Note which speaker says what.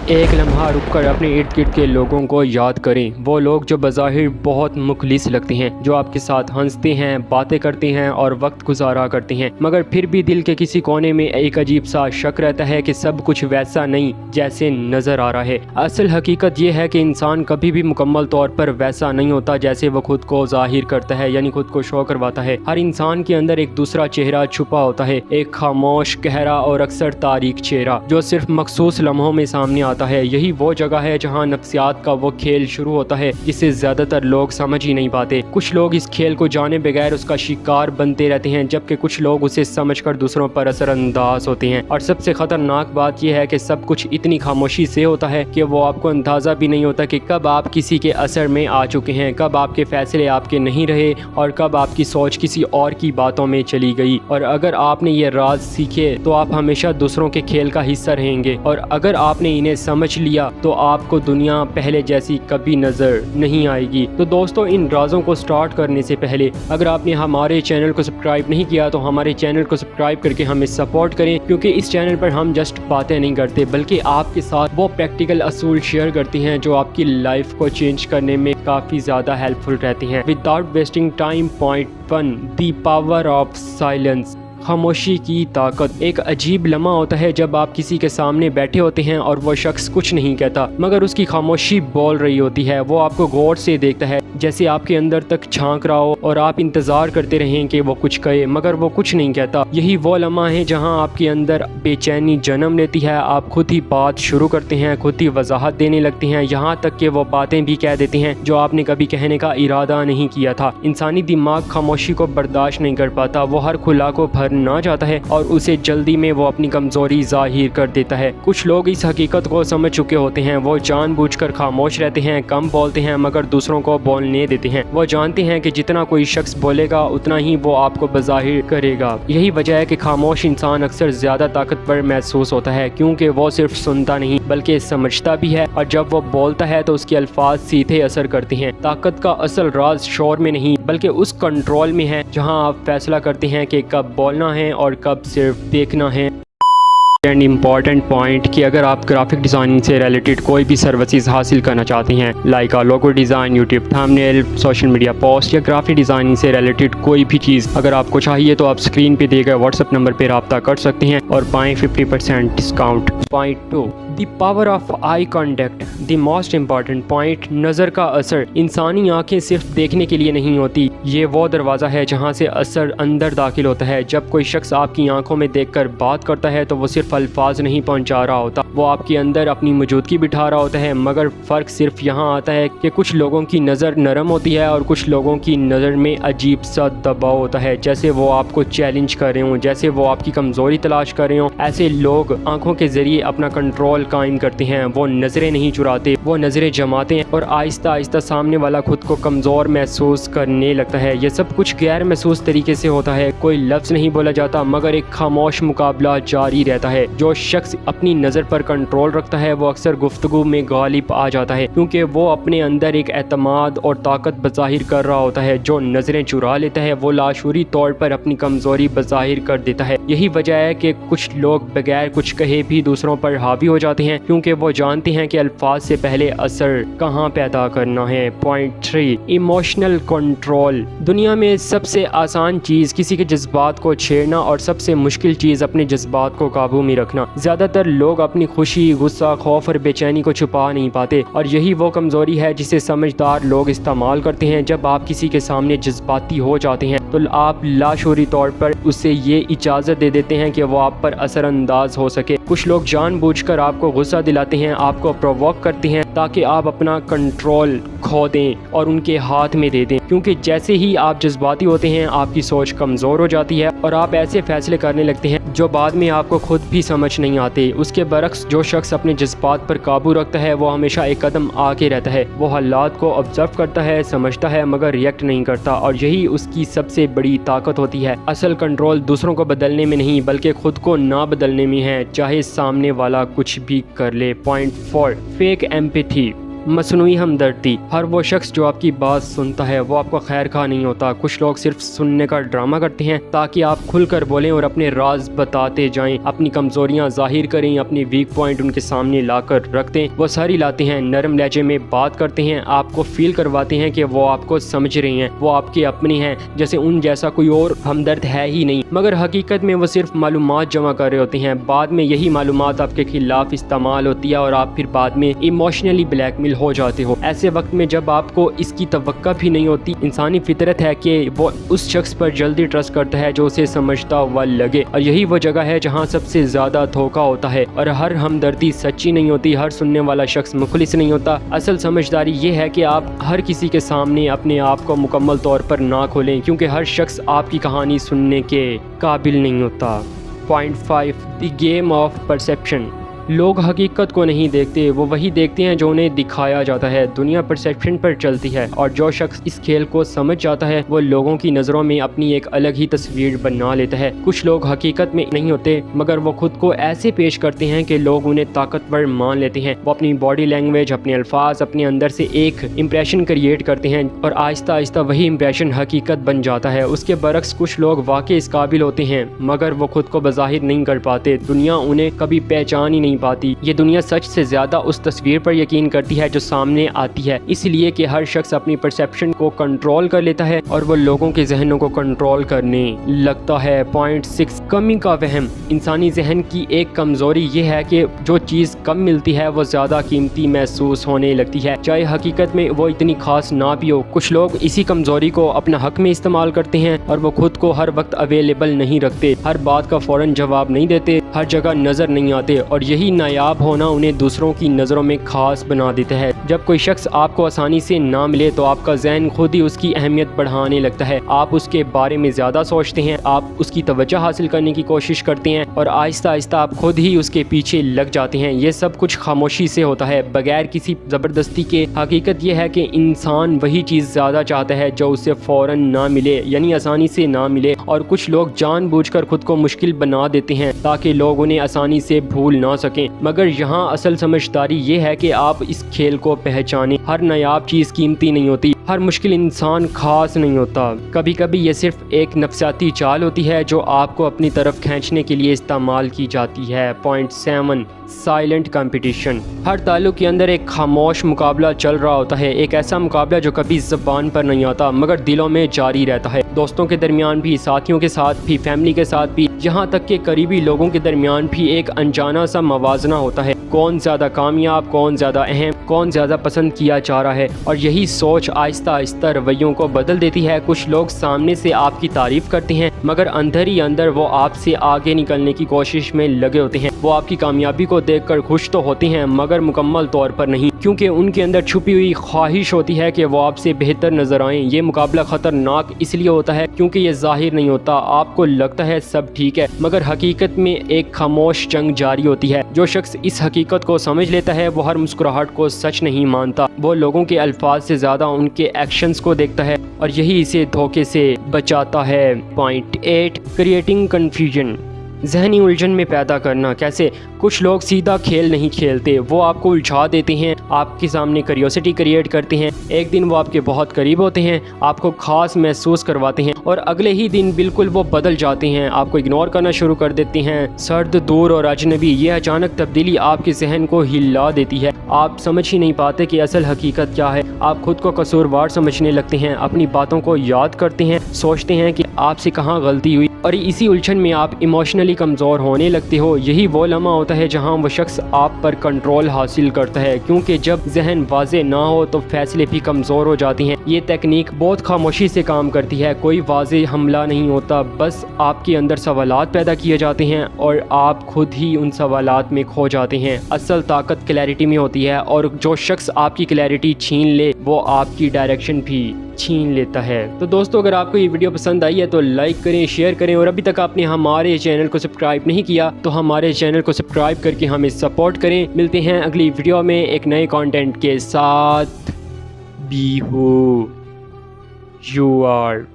Speaker 1: ایک لمحہ رک کر اپنے ارد گرد کے لوگوں کو یاد کریں، وہ لوگ جو بظاہر بہت مخلص لگتے ہیں، جو آپ کے ساتھ ہنستے ہیں، باتیں کرتے ہیں اور وقت گزارا کرتے ہیں، مگر پھر بھی دل کے کسی کونے میں ایک عجیب سا شک رہتا ہے کہ سب کچھ ویسا نہیں جیسے نظر آ رہا ہے۔ اصل حقیقت یہ ہے کہ انسان کبھی بھی مکمل طور پر ویسا نہیں ہوتا جیسے وہ خود کو ظاہر کرتا ہے، یعنی خود کو شو کرواتا ہے۔ ہر انسان کے اندر ایک دوسرا چہرہ چھپا ہوتا ہے، ایک خاموش، گہرا اور اکثر تاریک چہرہ جو صرف مخصوص لمحوں میں سامنے آتا ہے۔ یہی وہ جگہ ہے جہاں نفسیات کا وہ کھیل شروع ہوتا ہے جسے زیادہ تر لوگ سمجھ ہی نہیں پاتے۔ کچھ لوگ اس کھیل کو جانے بغیر اس کا شکار بنتے رہتے ہیں، جبکہ کچھ لوگ اسے سمجھ کر دوسروں پر اثر انداز ہوتے ہیں۔ اور سب سے خطرناک بات یہ ہے کہ سب کچھ اتنی خاموشی سے ہوتا ہے کہ وہ آپ کو اندازہ بھی نہیں ہوتا کہ کب آپ کسی کے اثر میں آ چکے ہیں، کب آپ کے فیصلے آپ کے نہیں رہے اور کب آپ کی سوچ کسی اور کی باتوں میں چلی گئی۔ اور اگر آپ نے یہ راز سیکھے تو آپ ہمیشہ دوسروں کے کھیل کا حصہ رہیں گے، اور اگر آپ نے انہیں سمجھ لیا تو آپ کو دنیا پہلے جیسی کبھی نظر نہیں آئے گی۔ تو دوستو، ان رازوں کو سٹارٹ کرنے سے پہلے اگر آپ نے ہمارے چینل کو سبسکرائب نہیں کیا تو ہمارے چینل کو سبسکرائب کر کے ہمیں سپورٹ کریں، کیونکہ اس چینل پر ہم جسٹ باتیں نہیں کرتے بلکہ آپ کے ساتھ وہ پریکٹیکل اصول شیئر کرتے ہیں جو آپ کی لائف کو چینج کرنے میں کافی زیادہ ہیلپ فل رہتے ہیں۔ Without wasting time, point 1، the power of silence. خاموشی کی طاقت۔ ایک عجیب لمحہ ہوتا ہے جب آپ کسی کے سامنے بیٹھے ہوتے ہیں اور وہ شخص کچھ نہیں کہتا، مگر اس کی خاموشی بول رہی ہوتی ہے۔ وہ آپ کو غور سے دیکھتا ہے، جیسے آپ کے اندر تک جھانک رہا ہو، اور آپ انتظار کرتے رہیں کہ وہ کچھ کہے، مگر وہ کچھ نہیں کہتا۔ یہی وہ لمحہ ہے جہاں آپ کے اندر بے چینی جنم لیتی ہے۔ آپ خود ہی بات شروع کرتے ہیں، خود ہی وضاحت دینے لگتے ہیں، یہاں تک کہ وہ باتیں بھی کہہ دیتے ہیں جو آپ نے کبھی کہنے کا ارادہ نہیں کیا تھا۔ انسانی دماغ خاموشی کو برداشت نہیں کر پاتا، وہ ہر کھلا کو بھر نہ جاتا ہے اور اسے جلدی میں وہ اپنی کمزوری ظاہر کر دیتا ہے۔ کچھ لوگ اس حقیقت کو سمجھ چکے ہوتے ہیں، وہ جان بوجھ کر خاموش رہتے ہیں، کم بولتے ہیں مگر دوسروں کو بولنے دیتے ہیں۔ وہ جانتے ہیں کہ جتنا کوئی شخص بولے گا اتنا ہی وہ آپ کو بظاہر کرے گا۔ یہی وجہ ہے کہ خاموش انسان اکثر زیادہ طاقتور محسوس ہوتا ہے، کیونکہ وہ صرف سنتا نہیں بلکہ سمجھتا بھی ہے، اور جب وہ بولتا ہے تو اس کے الفاظ سیدھے اثر کرتے ہیں۔ طاقت کا اصل راز شور میں نہیں بلکہ اس کنٹرول میں ہے جہاں آپ فیصلہ کرتے ہیں کہ کب بولنا ہے اور کب صرف دیکھنا ہے۔ اینڈ امپورٹنٹ پوائنٹ کہ اگر آپ گرافک ڈیزائننگ سے ریلیٹڈ کوئی بھی سروسز حاصل کرنا چاہتے ہیں، like logo design, YouTube thumbnail, social media post, یا گرافک ڈیزائننگ سے ریلیٹڈ کوئی بھی چیز اگر آپ کو چاہیے تو آپ اسکرین پہ دیے گئے واٹس ایپ نمبر پہ رابطہ کر سکتے ہیں اور پائیں 50% discount. Point 2، the power of eye contact. The most important point, نظر کا اثر۔ انسانی آنکھیں صرف دیکھنے کے لیے نہیں ہوتی، یہ وہ دروازہ ہے جہاں سے اثر اندر داخل ہوتا ہے۔ جب کوئی شخص آپ کی آنکھوں میں دیکھ کر بات کرتا ہے تو وہ صرف الفاظ نہیں پہنچا رہا ہوتا، وہ آپ کے اندر اپنی موجودگی بٹھا رہا ہوتا ہے۔ مگر فرق صرف یہاں آتا ہے کہ کچھ لوگوں کی نظر نرم ہوتی ہے اور کچھ لوگوں کی نظر میں عجیب سا دباؤ ہوتا ہے، جیسے وہ آپ کو چیلنج کر رہے ہوں، جیسے وہ آپ کی کمزوری تلاش کر رہے ہوں۔ ایسے لوگ آنکھوں کے ذریعے اپنا کنٹرول قائم کرتے ہیں، وہ نظریں نہیں چراتے، وہ نظریں جماتے ہیں، اور آہستہ آہستہ سامنے والا خود کو کمزور محسوس کرنے لگتا ہے۔ یہ سب کچھ غیر محسوس طریقے سے ہوتا ہے، کوئی لفظ نہیں بولا جاتا مگر ایک خاموش مقابلہ جاری رہتا ہے۔ جو شخص اپنی نظر پر کنٹرول رکھتا ہے وہ اکثر گفتگو میں غالب آ جاتا ہے، کیونکہ وہ اپنے اندر ایک اعتماد اور طاقت بظاہر کر رہا ہوتا ہے۔ جو نظریں چرا لیتا ہے وہ لاشعوری طور پر اپنی کمزوری بظاہر کر دیتا ہے۔ یہی وجہ ہے کہ کچھ لوگ بغیر کچھ کہے بھی دوسروں پر حاوی ہو جاتے ہیں، کیونکہ وہ جانتے ہیں کہ الفاظ سے پہلے اثر کہاں پیدا کرنا ہے۔ Point 3، emotional control. دنیا میں سب سے آسان چیز کسی کے جذبات کو چھیڑنا اور سب سے مشکل چیز اپنے جذبات کو قابو میں رکھنا۔ زیادہ تر لوگ اپنی خوشی، غصہ، خوف اور بے چینی کو چھپا نہیں پاتے، اور یہی وہ کمزوری ہے جسے سمجھدار لوگ استعمال کرتے ہیں۔ جب آپ کسی کے سامنے جذباتی ہو جاتے ہیں تو آپ لاشعوری طور پر اسے یہ اجازت دے دیتے ہیں کہ وہ آپ پر اثر انداز ہو سکے۔ کچھ لوگ جان بوجھ کر آپ کو غصہ دلاتے ہیں، آپ کو پرووک کرتے ہیں تاکہ آپ اپنا کنٹرول کھو دیں اور ان کے ہاتھ میں دے دیں، کیونکہ جیسے ہی آپ جذباتی ہوتے ہیں آپ کی سوچ کمزور ہو جاتی ہے اور آپ ایسے فیصلے کرنے لگتے ہیں جو بعد میں آپ کو خود بھی سمجھ نہیں آتے۔ اس کے برعکس جو شخص اپنے جذبات پر قابو رکھتا ہے وہ ہمیشہ ایک قدم آگے رہتا ہے، وہ حالات کو آبزرو کرتا ہے، سمجھتا ہے مگر ریئیکٹ نہیں کرتا، اور یہی اس کی سب سے بڑی طاقت ہوتی ہے۔ اصل کنٹرول دوسروں کو بدلنے میں نہیں بلکہ خود کو نہ بدلنے میں ہے، چاہے سامنے والا کچھ بھی کر لے۔ Point 4، fake empathy. मसनूई हमदर्दी, हर वो शख्स जो आपकी बात सुनता है वो आपका खैर खा नहीं होता। कुछ लोग सिर्फ सुनने का ड्रामा करते हैं ताकि आप खुलकर बोलें और अपने राज बताते जाएं, अपनी कमजोरियां जाहिर करें, अपने वीक पॉइंट उनके सामने लाकर रख दें। वो सारी लाते हैं, नरम लहजे में बात करते हैं, आपको फील करवाते हैं कि वो आपको समझ रहे हैं, वो आपके अपने हैं, जैसे उन जैसा कोई और हमदर्द है ही नहीं। मगर हकीकत में वो सिर्फ मालूमात जमा कर रहे होते हैं। बाद में यही मालूमात आपके खिलाफ इस्तेमाल होती है और आप फिर बाद में इमोशनली ब्लैकमेल हो जाते हो। ऐसे वक्त में जब आपको इसकी तवक्का भी नहीं होती, इंसानी फितरत है कि वो उस शख्स पर जल्दी ट्रस्ट करता है जो उसे समझता हुआ लगे, और यही वो जगह है जहाँ सबसे ज़्यादा धोखा होता है। और हर हमदर्दी सच्ची नहीं होती, हर सुनने वाला शख्स मुखलिस नहीं होता। असल समझदारी ये है कि आप हर किसी के सामने अपने आप को मुकम्मल तौर पर ना खोलें, क्योंकि हर शख्स आपकी कहानी सुनने के काबिल नहीं होता। Point 5, the game of perception. लोग हकीकत को नहीं देखते, वो वही देखते हैं जो उन्हें दिखाया जाता है। दुनिया परसेप्शन पर चलती है, और जो शख्स इस खेल को समझ जाता है वो लोगों की नज़रों में अपनी एक अलग ही तस्वीर बना लेता है। कुछ लोग हकीकत में नहीं होते, मगर वो खुद को ऐसे पेश करते हैं कि लोग उन्हें ताकतवर मान लेते हैं। वो अपनी बॉडी लैंग्वेज, अपने अल्फाज, अपने अंदर से एक इम्प्रेशन क्रिएट करते हैं, और आहिस्ता आहिस्ता वही इम्प्रेशन हकीकत बन जाता है। उसके बरक्स कुछ लोग वाकई इस काबिल होते हैं, मगर वो खुद को बज़ाहिर नहीं कर पाते। दुनिया उन्हें कभी पहचान ही नहीं पाती। ये दुनिया सच से ज्यादा उस तस्वीर पर यकीन करती है जो सामने आती है, इसलिए कि हर शख्स अपनी परसेप्शन को कंट्रोल कर लेता है और वो लोगों के जहनों को कंट्रोल करने लगता है। पॉइंट 6, कमी का वहम। इंसानी जहन की एक कमजोरी ये है कि जो चीज़ कम मिलती है वो ज़्यादा कीमती महसूस होने लगती है, चाहे हकीकत में वो इतनी खास ना भी हो। कुछ लोग इसी कमजोरी को अपना हक में इस्तेमाल करते हैं, और वो खुद को हर वक्त अवेलेबल नहीं रखते, हर बात का फौरन जवाब नहीं देते, हर जगह नज़र नहीं आते, और यही नायाब होना उन्हें दूसरों की नज़रों में खास बना देता है। जब कोई शख्स आपको आसानी से ना मिले तो आपका जहन खुद ही उसकी अहमियत बढ़ाने लगता है। आप उसके बारे में ज़्यादा सोचते हैं, आप उसकी तवज्जो हासिल करने की कोशिश करते हैं, और आहिस्ता आहिस्ता आप खुद ही उसके पीछे लग जाते हैं। ये सब कुछ खामोशी से होता है, बगैर किसी ज़बरदस्ती के। हकीकत यह है कि इंसान वही चीज़ ज़्यादा चाहता है जो उसे फ़ौरन ना मिले, यानी आसानी से ना मिले, और कुछ लोग जानबूझकर खुद को मुश्किल बना देते हैं ताकि लोग उन्हें आसानी से भूल ना सकें। मगर यहाँ असल समझदारी ये है कि आप इस खेल को पहचानें। हर नायाब चीज़ कीमती नहीं होती, हर मुश्किल इंसान खास नहीं होता। कभी कभी ये सिर्फ एक नफसियाती चाल होती है जो आपको अपनी तरफ खींचने के लिए इस्तेमाल की जाती है। Point 7, silent competition. हर ताल्लुक के अंदर एक खामोश मुकाबला चल रहा होता है, एक ऐसा मुकाबला जो कभी ज़बान पर नहीं आता मगर दिलों में जारी रहता है। दोस्तों के दरमियान भी, साथियों के साथ भी, फैमिली के साथ भी, यहाँ तक कि करीबी लोगों के दरमियान भी एक अनजाना सा मवाजना होता है। कौन ज़्यादा कामयाब, कौन ज़्यादा अहम, कौन ज़्यादा पसंद किया जा रहा है, और यही सोच आहिस्ता आहिस्ता रवैयों को बदल देती है। कुछ लोग सामने से आपकी तारीफ करते हैं, मगर अंदर ही अंदर वो आपसे आगे निकलने की कोशिश में लगे होते हैं। वो आपकी कामयाबी को देखकर खुश तो होते हैं, मगर मुकम्मल तौर पर नहीं, क्योंकि उनके अंदर छुपी हुई ख्वाहिश होती है कि वो आपसे बेहतर नजर आएं। ये मुकाबला खतरनाक इसलिए होता है क्योंकि ये जाहिर नहीं होता। आपको लगता है सब ठीक है, मगर हकीकत में एक खामोश जंग जारी होती है। जो शख्स इस हकीकत को समझ लेता है वो हर मुस्कुराहट को सच नहीं मानता, वो लोगों के अल्फाज से ज़्यादा उनके एक्शंस को देखता है, और यही इसे धोखे से बचाता है। Point 8, creating confusion. जहनी उलझन में पैदा करना। कैसे? कुछ लोग सीधा खेल नहीं खेलते, वो आपको उलझा देते हैं, आपके सामने क्यूरियोसिटी क्रिएट करते हैं। एक दिन वो आपके बहुत करीब होते हैं, आपको खास महसूस करवाते हैं, और अगले ही दिन बिल्कुल वो बदल जाते हैं, आपको इग्नोर करना शुरू कर देते हैं। सर्द, दूर और अजनबी, ये अचानक तब्दीली आपके जहन को हिला देती है। आप समझ ही नहीं पाते कि असल हकीकत क्या है। आप खुद को कसूरवार समझने लगते हैं, अपनी बातों को याद करते हैं, सोचते हैं कि आपसे कहाँ गलती हुई, और इसी उलझन में आप इमोशनली कमज़ोर होने लगते हो। यही वो लम्हा होता है जहां वो शख्स आप पर कंट्रोल हासिल करता है, क्योंकि जब जहन वाज़े ना हो तो फैसले भी कमज़ोर हो जाते हैं। ये टेक्निक बहुत खामोशी से काम करती है, कोई वाज़े हमला नहीं होता, बस आपके अंदर सवालात पैदा किए जाते हैं और आप खुद ही उन सवालात में खो जाते हैं। असल ताकत क्लैरिटी में होती है, और जो शख्स आपकी क्लैरिटी छीन ले वो आपकी डायरेक्शन भी छीन लेता है। तो दोस्तों, अगर आपको ये वीडियो पसंद आई है तो लाइक करें, शेयर करें, और अभी तक आपने हमारे चैनल को सब्सक्राइब नहीं किया तो हमारे चैनल को सब्सक्राइब करके हमें सपोर्ट करें। मिलते हैं अगली वीडियो में एक नए कंटेंट के साथ। Be who you are.